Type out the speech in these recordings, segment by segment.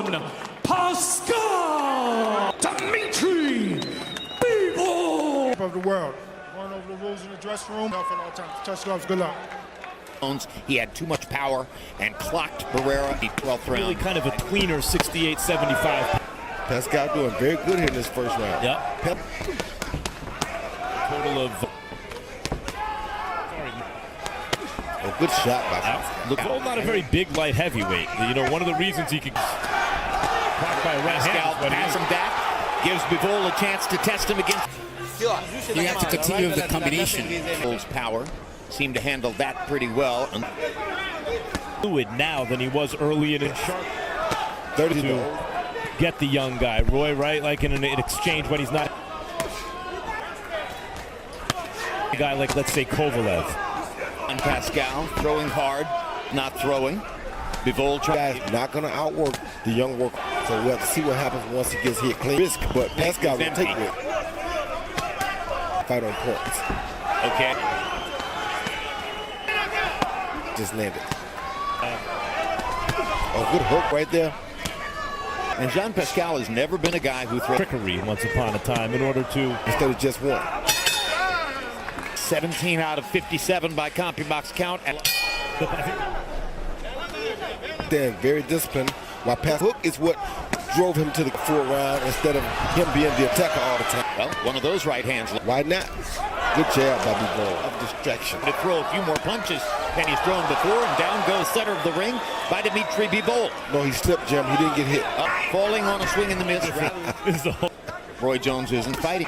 crown, Pascal Dmitry Bivol. Of the world. Going over the rules in the dressing room. At all times. Touch gloves. Good luck. He had too much power and clocked Barrera the 12th round. Really kind of a tweener, 68-75. Pascal doing very good here in this first round. Yep. Total of... A good shot by Pascal. Bivol not a very big light heavyweight. You know, one of the reasons he could... Pascal passing back, gives Bivol a chance to test him against... You have to continue with the combination. Bivol's power seemed to handle that pretty well. Fluid now than he was early in his sharp 30 to get the young guy. Roy, right, like in an exchange when he's not a guy like, let's say, Kovalev. And Pascal throwing hard, not throwing. Bivol tries not going to outwork the young worker. So we'll have to see what happens once he gets hit clean. Risk, but Pascal will take it. Fight on points. Okay. Just landed. A good hook right there. And Jean Pascal has never been a guy who throws trickery once upon a time in order to... Instead of just one. 17 out of 57 by CompuBox count. They're very disciplined. While Pascal hook is what drove him to the 4th round instead of him being the attacker all the time. Well, one of those right hands. Why not? Good jab by Bivol of distraction. To throw a few more punches than he's thrown before, and down goes center of the ring by Dmitry Bivol. No, he slipped, Jim. He didn't get hit. Falling on a swing in the miss. Roy Jones isn't fighting.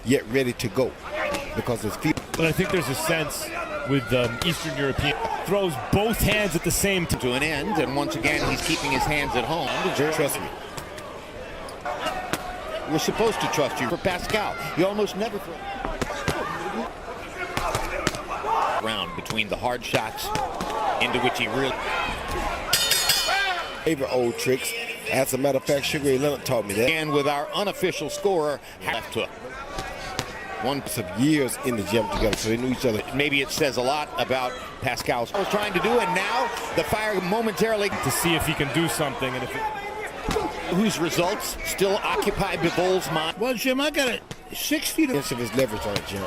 Yet ready to go because his feet. But I think there's a sense with Eastern European throws both hands at the same time. To an end, and once again he's keeping his hands at home. Trust me. We're supposed to trust you. For Pascal, you almost never throw. Round between the hard shots into which he really... Favorite old tricks. As a matter of fact, Sugar Ray Leonard taught me that. And with our unofficial scorer, left hook. One of years in the gym together, so they knew each other. Maybe it says a lot about Pascal's was trying to do, and now the fire momentarily to see if he can do something, and if it... whose results still occupy Bivol's mind. Well, Jim, I got it. 60 to... of his leverage on it, Jim.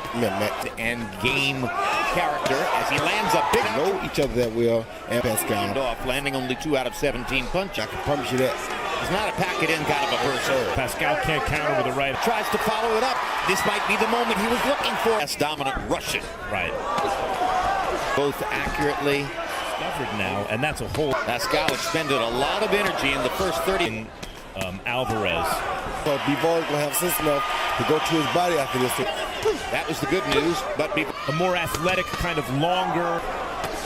And game character as he lands a big... Know each other that well, and Pascal. Off, landing only 2 out of 17 punches. I can promise you that. He's not a pack-it-in kind of a person. Pascal can't counter with a right. Tries to follow it up. This might be the moment he was looking for. That's dominant Russian. Right. Both accurately. Discovered now, and that's a whole... Pascal expended a lot of energy in the first 30. Alvarez. So Bivol is going to have sense enough to go to his body after this. That was the good news, but a more athletic, kind of longer...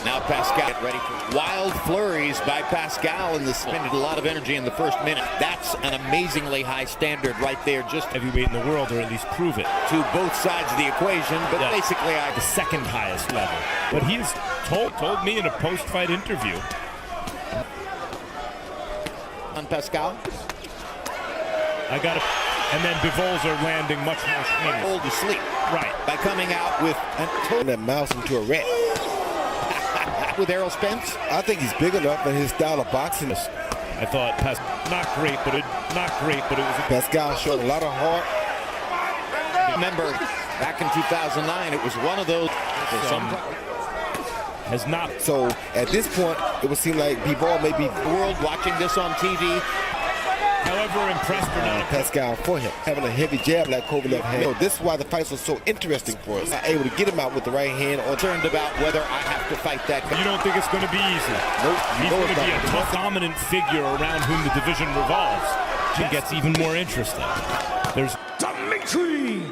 Now Pascal get ready for wild flurries by Pascal, and expended a lot of energy in the first minute. That's an amazingly high standard right there. Just heavyweight in the world, or at least prove it. To both sides of the equation, but basically the second highest level. But he's told me in a post-fight interview. On Pascal. I got it. And then Bivol's are landing much more swinging. Hold to sleep. Right. By coming out with that mouse into a rat. With Errol Spence? I think he's big enough in his style of boxing. I thought not great, but it was Pascal showed a lot of heart. Remember, back in 2009, it was one of those has not. So at this point, it would seem like Bivol may be the world watching this on TV. However impressed or not, Pascal for him having a heavy jab like Kovalev had. So this is why the fights are so interesting for us. Able to get him out with the right hand. Concerned about whether I have to fight that. You don't think it's going to be easy? Nope. He's going to be a tough, dominant figure around whom the division revolves. It gets even more interesting. There's Dmitry